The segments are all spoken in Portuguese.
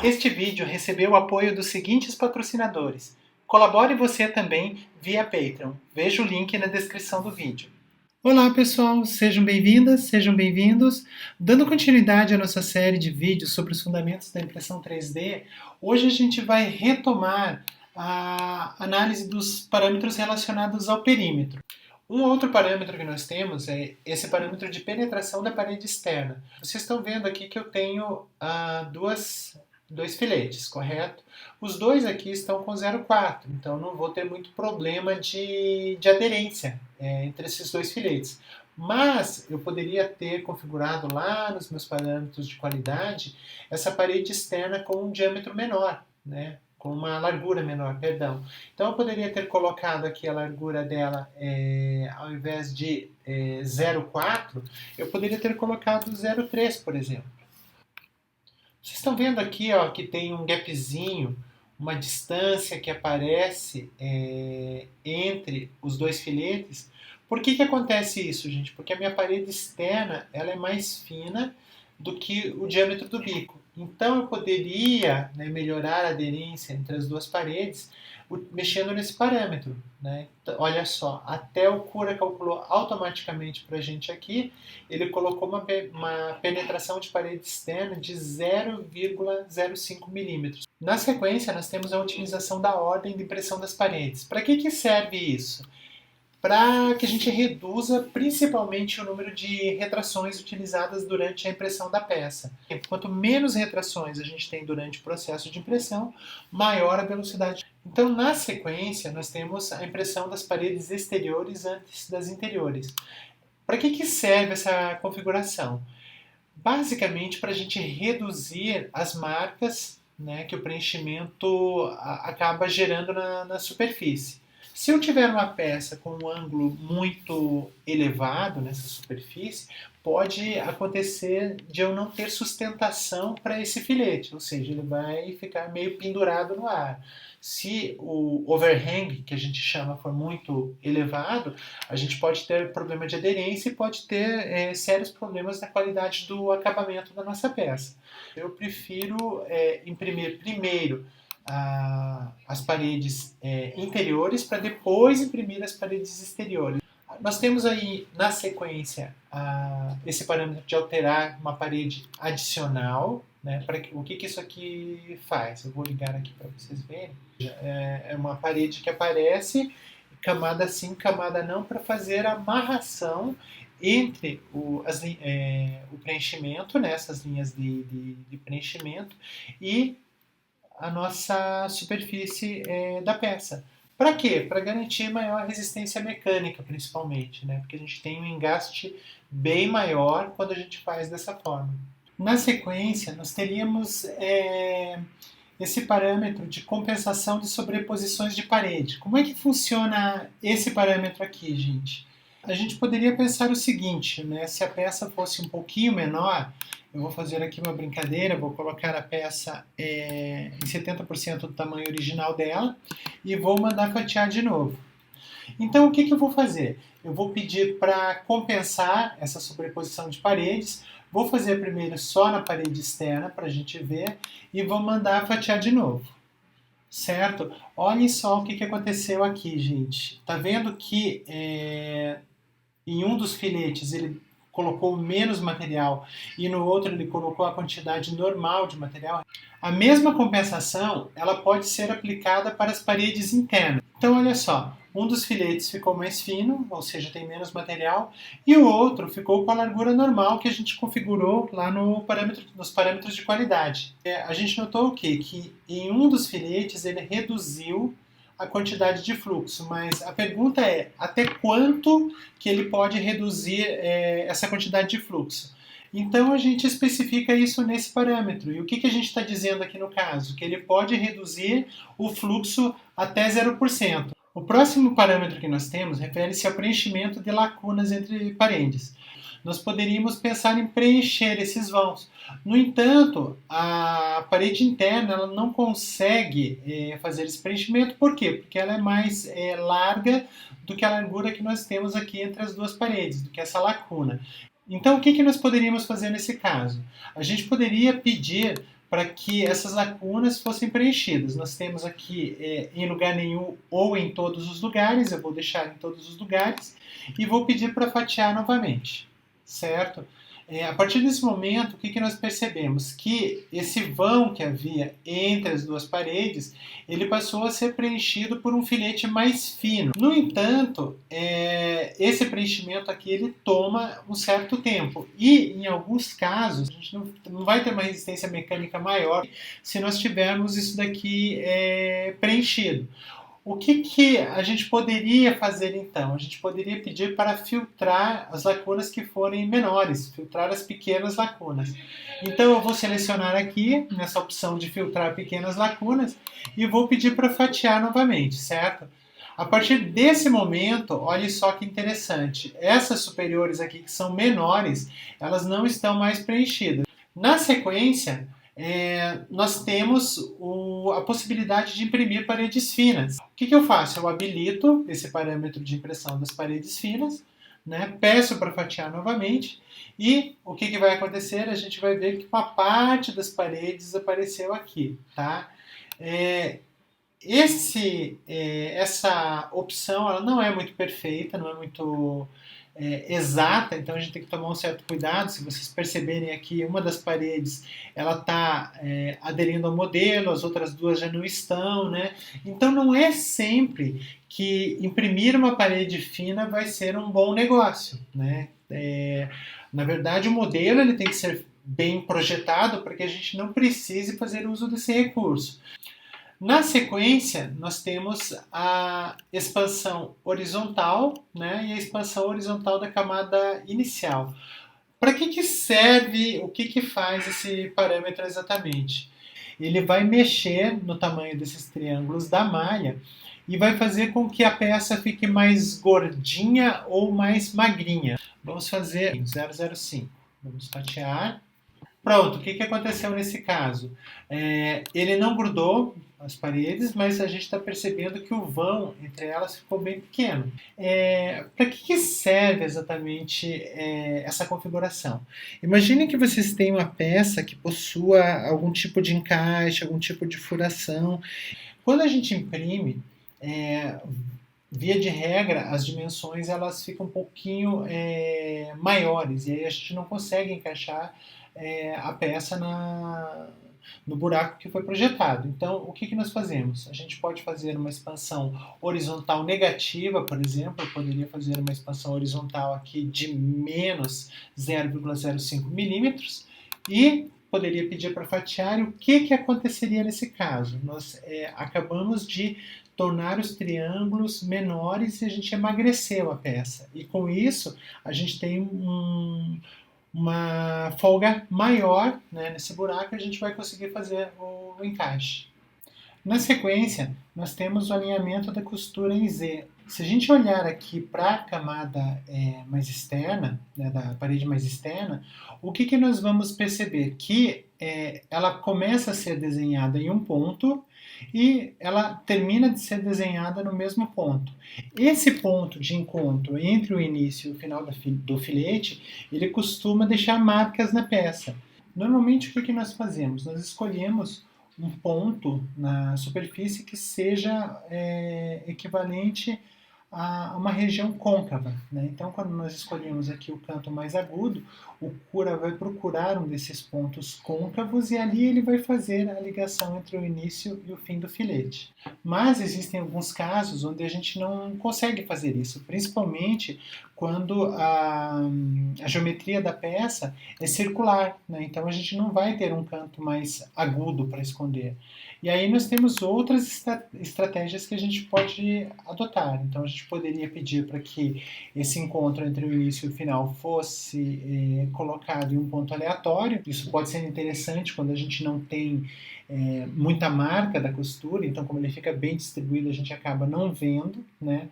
Este vídeo recebeu o apoio dos seguintes patrocinadores. Colabore você também via Patreon. Veja o link na descrição do vídeo. Olá pessoal, sejam bem-vindas, sejam bem-vindos. Dando continuidade à nossa série de vídeos sobre os fundamentos da impressão 3D, hoje a gente vai retomar a análise dos parâmetros relacionados ao perímetro. Um outro parâmetro que nós temos é esse parâmetro de penetração da parede externa. Vocês estão vendo aqui que eu tenho dois filetes, correto? Os dois aqui estão com 0,4, então não vou ter muito problema de aderência entre esses dois filetes. Mas eu poderia ter configurado lá nos meus parâmetros de qualidade essa parede externa com um diâmetro menor, né? Com uma largura menor, perdão. Então eu poderia ter colocado aqui a largura dela, ao invés de 0,4, eu poderia ter colocado 0,3, por exemplo. Vocês estão vendo aqui, ó, que tem um gapzinho, uma distância que aparece entre os dois filetes. Por que acontece isso, gente? Porque a minha parede externa ela é mais fina do que o diâmetro do bico. Então eu poderia, né, melhorar a aderência entre as duas paredes mexendo nesse parâmetro, né? Então, olha só, até o Cura calculou automaticamente para a gente aqui, ele colocou uma penetração de parede externa de 0,05 milímetros. Na sequência, nós temos a otimização da ordem de impressão das paredes. Para que serve isso? Para que a gente reduza principalmente o número de retrações utilizadas durante a impressão da peça. Quanto menos retrações a gente tem durante o processo de impressão, maior a velocidade. Então, na sequência, nós temos a impressão das paredes exteriores antes das interiores. Para que serve essa configuração? Basicamente, para a gente reduzir as marcas, né, que o preenchimento acaba gerando na superfície. Se eu tiver uma peça com um ângulo muito elevado nessa superfície, pode acontecer de eu não ter sustentação para esse filete, ou seja, ele vai ficar meio pendurado no ar. Se o overhang, que a gente chama, for muito elevado, a gente pode ter problema de aderência e pode ter sérios problemas na qualidade do acabamento da nossa peça. Eu prefiro imprimir primeiro as paredes interiores para depois imprimir as paredes exteriores. Nós temos aí na sequência esse parâmetro de alterar uma parede adicional, né? O que isso aqui faz? Eu vou ligar aqui para vocês verem. É uma parede que aparece camada sim, camada não, para fazer a amarração entre o preenchimento, né? Essas linhas de preenchimento e a nossa superfície da peça. Para quê? Para garantir maior resistência mecânica, principalmente, né? Porque a gente tem um engaste bem maior quando a gente faz dessa forma. Na sequência, nós teríamos esse parâmetro de compensação de sobreposições de parede. Como é que funciona esse parâmetro aqui, gente? A gente poderia pensar o seguinte, né? Se a peça fosse um pouquinho menor, eu vou fazer aqui uma brincadeira, vou colocar a peça em 70% do tamanho original dela e vou mandar fatiar de novo. Então o que eu vou fazer? Eu vou pedir para compensar essa sobreposição de paredes, vou fazer primeiro só na parede externa para a gente ver e vou mandar fatiar de novo. Certo? Olhem só o que aconteceu aqui, gente. Tá vendo que em um dos filetes ele colocou menos material e no outro ele colocou a quantidade normal de material? A mesma compensação ela pode ser aplicada para as paredes internas. Então olha só, um dos filetes ficou mais fino, ou seja, tem menos material, e o outro ficou com a largura normal que a gente configurou lá nos parâmetros de qualidade. A gente notou o quê? Que em um dos filetes ele reduziu a quantidade de fluxo, mas a pergunta é até quanto que ele pode reduzir essa quantidade de fluxo? Então a gente especifica isso nesse parâmetro. E o que a gente está dizendo aqui no caso? Que ele pode reduzir o fluxo até 0%. O próximo parâmetro que nós temos refere-se ao preenchimento de lacunas entre paredes. Nós poderíamos pensar em preencher esses vãos. No entanto, a parede interna ela não consegue fazer esse preenchimento. Por quê? Porque ela é mais larga do que a largura que nós temos aqui entre as duas paredes, do que essa lacuna. Então, o que nós poderíamos fazer nesse caso? A gente poderia pedir para que essas lacunas fossem preenchidas. Nós temos aqui em lugar nenhum ou em todos os lugares, eu vou deixar em todos os lugares e vou pedir para fatiar novamente, certo? A partir desse momento, o que nós percebemos? Que esse vão que havia entre as duas paredes, ele passou a ser preenchido por um filete mais fino. No entanto, esse preenchimento aqui ele toma um certo tempo e, em alguns casos, a gente não vai ter uma resistência mecânica maior se nós tivermos isso daqui preenchido. O que a gente poderia fazer então? A gente poderia pedir para filtrar as lacunas que forem menores, filtrar as pequenas lacunas. Então eu vou selecionar aqui, nessa opção de filtrar pequenas lacunas, e vou pedir para fatiar novamente, certo? A partir desse momento, olha só que interessante, essas superiores aqui que são menores, elas não estão mais preenchidas. Na sequência, nós temos a possibilidade de imprimir paredes finas. O que eu faço? Eu habilito esse parâmetro de impressão das paredes finas, né? Peço para fatiar novamente e o que vai acontecer? A gente vai ver que uma parte das paredes apareceu aqui, tá? Essa opção ela não é muito perfeita, não é muito exata, então a gente tem que tomar um certo cuidado. Se vocês perceberem aqui, uma das paredes ela está aderindo ao modelo, as outras duas já não estão, né? Então não é sempre que imprimir uma parede fina vai ser um bom negócio, né? Na verdade, o modelo ele tem que ser bem projetado para que a gente não precise fazer uso desse recurso. Na sequência, nós temos a expansão horizontal, né, e a expansão horizontal da camada inicial. Para que serve, o que faz esse parâmetro exatamente? Ele vai mexer no tamanho desses triângulos da malha e vai fazer com que a peça fique mais gordinha ou mais magrinha. Vamos fazer 0,05. Vamos fatiar. Pronto, o que aconteceu nesse caso? Ele não grudou as paredes, mas a gente está percebendo que o vão entre elas ficou bem pequeno. Para que serve exatamente essa configuração? Imagine que vocês têm uma peça que possua algum tipo de encaixe, algum tipo de furação. Quando a gente imprime, via de regra, as dimensões elas ficam um pouquinho maiores e aí a gente não consegue encaixar a peça no buraco que foi projetado. Então, o que nós fazemos? A gente pode fazer uma expansão horizontal negativa, por exemplo. Eu poderia fazer uma expansão horizontal aqui de menos 0,05 milímetros e poderia pedir para fatiar. E o que aconteceria nesse caso? Nós acabamos de tornar os triângulos menores e a gente emagreceu a peça. E com isso, a gente tem uma folga maior, né, nesse buraco, a gente vai conseguir fazer o encaixe. Na sequência, nós temos o alinhamento da costura em Z. Se a gente olhar aqui para a camada mais externa, né, da parede mais externa, o que nós vamos perceber? Que ela começa a ser desenhada em um ponto e ela termina de ser desenhada no mesmo ponto. Esse ponto de encontro entre o início e o final do filete, ele costuma deixar marcas na peça. Normalmente, o que nós fazemos? Nós escolhemos um ponto na superfície que seja equivalente a uma região côncava, né? Então, quando nós escolhemos aqui o canto mais agudo, o cura vai procurar um desses pontos côncavos e ali ele vai fazer a ligação entre o início e o fim do filete. Mas existem alguns casos onde a gente não consegue fazer isso, principalmente quando a geometria da peça é circular, né? Então a gente não vai ter um canto mais agudo para esconder. E aí nós temos outras estratégias que a gente pode adotar. Então a gente poderia pedir para que esse encontro entre o início e o final fosse colocado em um ponto aleatório. Isso pode ser interessante quando a gente não tem muita marca da costura, então como ele fica bem distribuído a gente acaba não vendo, né?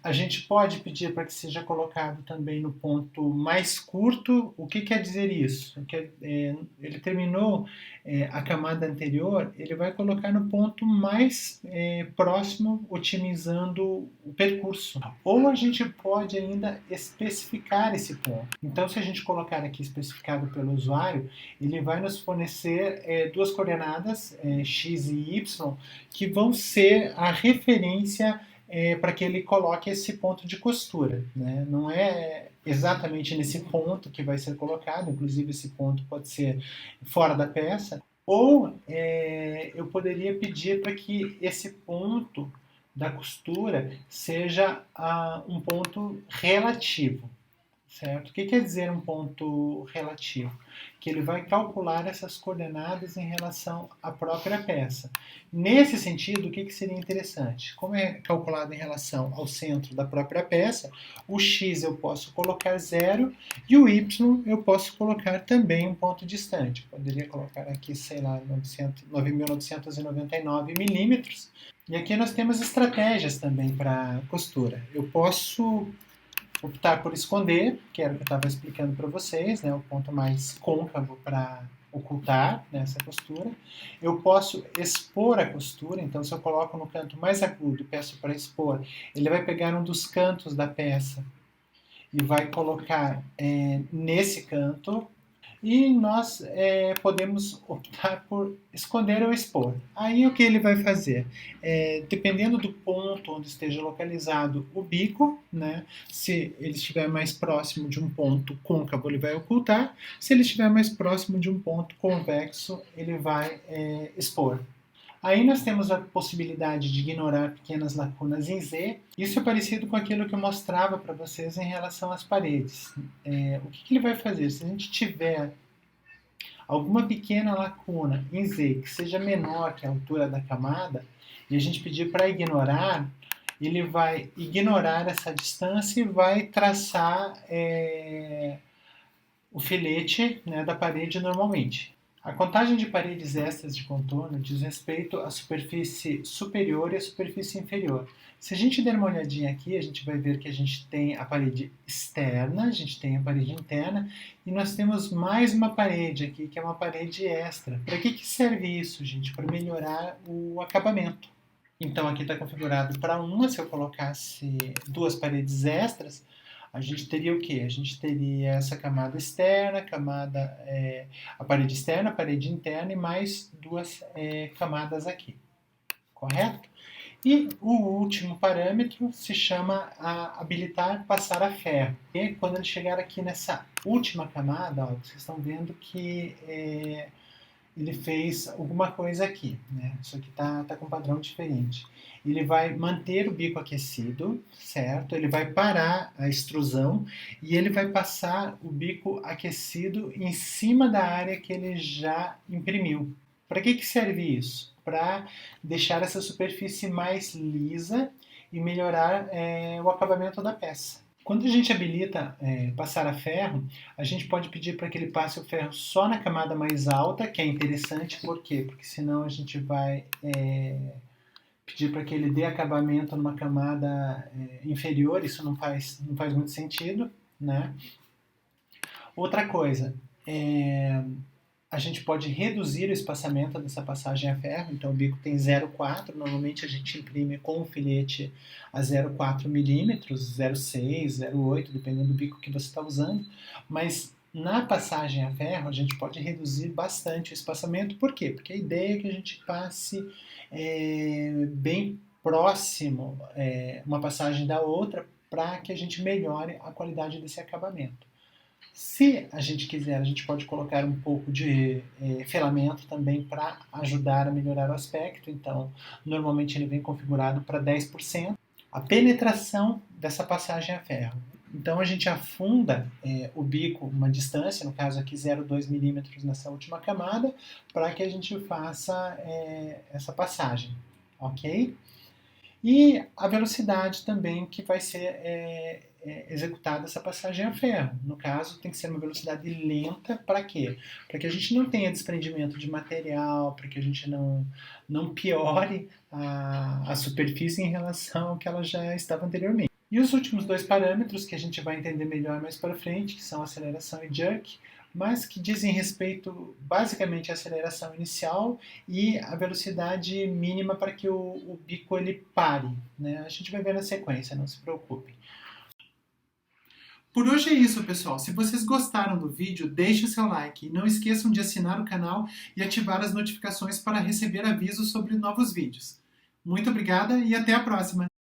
A gente pode pedir para que seja colocado também no ponto mais curto. O que quer dizer isso? Ele terminou a camada anterior, ele vai colocar no ponto mais próximo, otimizando o percurso. Ou a gente pode ainda especificar esse ponto. Então, se a gente colocar aqui especificado pelo usuário, ele vai nos fornecer duas coordenadas, x e y, que vão ser a referência para que ele coloque esse ponto de costura, né? Não é exatamente nesse ponto que vai ser colocado, inclusive esse ponto pode ser fora da peça, ou eu poderia pedir para que esse ponto da costura seja um ponto relativo. Certo? O que quer dizer um ponto relativo? Que ele vai calcular essas coordenadas em relação à própria peça. Nesse sentido, o que seria interessante? Como é calculado em relação ao centro da própria peça, o x eu posso colocar 0 e o y eu posso colocar também um ponto distante. Poderia colocar aqui, sei lá, 9.999 milímetros. E aqui nós temos estratégias também para costura. Eu posso optar por esconder, que era o que eu estava explicando para vocês, né, o ponto mais côncavo para ocultar nessa costura. Eu posso expor a costura, então se eu coloco no canto mais agudo e peço para expor, ele vai pegar um dos cantos da peça e vai colocar nesse canto, e nós podemos optar por esconder ou expor. Aí o que ele vai fazer? Dependendo do ponto onde esteja localizado o bico, né? Se ele estiver mais próximo de um ponto côncavo, ele vai ocultar. Se ele estiver mais próximo de um ponto convexo, ele vai expor. Aí nós temos a possibilidade de ignorar pequenas lacunas em Z. Isso é parecido com aquilo que eu mostrava para vocês em relação às paredes. O que ele vai fazer? Se a gente tiver alguma pequena lacuna em Z que seja menor que a altura da camada, e a gente pedir para ignorar, ele vai ignorar essa distância e vai traçar o filete, né, da parede normalmente. A contagem de paredes extras de contorno diz respeito à superfície superior e à superfície inferior. Se a gente der uma olhadinha aqui, a gente vai ver que a gente tem a parede externa, a gente tem a parede interna, e nós temos mais uma parede aqui, que é uma parede extra. Para que serve isso, gente? Para melhorar o acabamento. Então aqui está configurado para uma. Se eu colocasse duas paredes extras, a gente teria o quê? A gente teria essa camada externa, a parede externa, a parede interna e mais duas camadas aqui, correto? E o último parâmetro se chama habilitar passar a ferro. E quando ele chegar aqui nessa última camada, ó, vocês estão vendo que ele fez alguma coisa aqui, né? Isso aqui tá com um padrão diferente. Ele vai manter o bico aquecido, certo? Ele vai parar a extrusão e ele vai passar o bico aquecido em cima da área que ele já imprimiu. Para que serve isso? Para deixar essa superfície mais lisa e melhorar o acabamento da peça. Quando a gente habilita passar a ferro, a gente pode pedir para que ele passe o ferro só na camada mais alta, que é interessante, por quê? Porque senão a gente vai pedir para que ele dê acabamento numa camada inferior, isso não faz muito sentido, né? Outra coisa, a gente pode reduzir o espaçamento dessa passagem a ferro, então o bico tem 0,4, normalmente a gente imprime com o filete a 0,4 milímetros, 0,6, 0,8, dependendo do bico que você está usando, mas na passagem a ferro a gente pode reduzir bastante o espaçamento, por quê? Porque a ideia é que a gente passe bem próximo uma passagem da outra para que a gente melhore a qualidade desse acabamento. Se a gente quiser, a gente pode colocar um pouco de filamento também para ajudar a melhorar o aspecto. Então, normalmente ele vem configurado para 10%. A penetração dessa passagem a ferro. Então, a gente afunda o bico uma distância, no caso aqui 0,2 milímetros nessa última camada, para que a gente faça essa passagem, ok? E a velocidade também, que vai ser executada essa passagem a ferro. No caso, tem que ser uma velocidade lenta. Para quê? Para que a gente não tenha desprendimento de material, para que a gente não piore a superfície em relação ao que ela já estava anteriormente. E os últimos dois parâmetros que a gente vai entender melhor mais para frente, que são aceleração e jerk, mas que dizem respeito basicamente à aceleração inicial e a velocidade mínima para que o bico ele pare. Né? A gente vai ver na sequência, não se preocupe. Por hoje é isso, pessoal. Se vocês gostaram do vídeo, deixe o seu like e não esqueçam de assinar o canal e ativar as notificações para receber avisos sobre novos vídeos. Muito obrigada e até a próxima!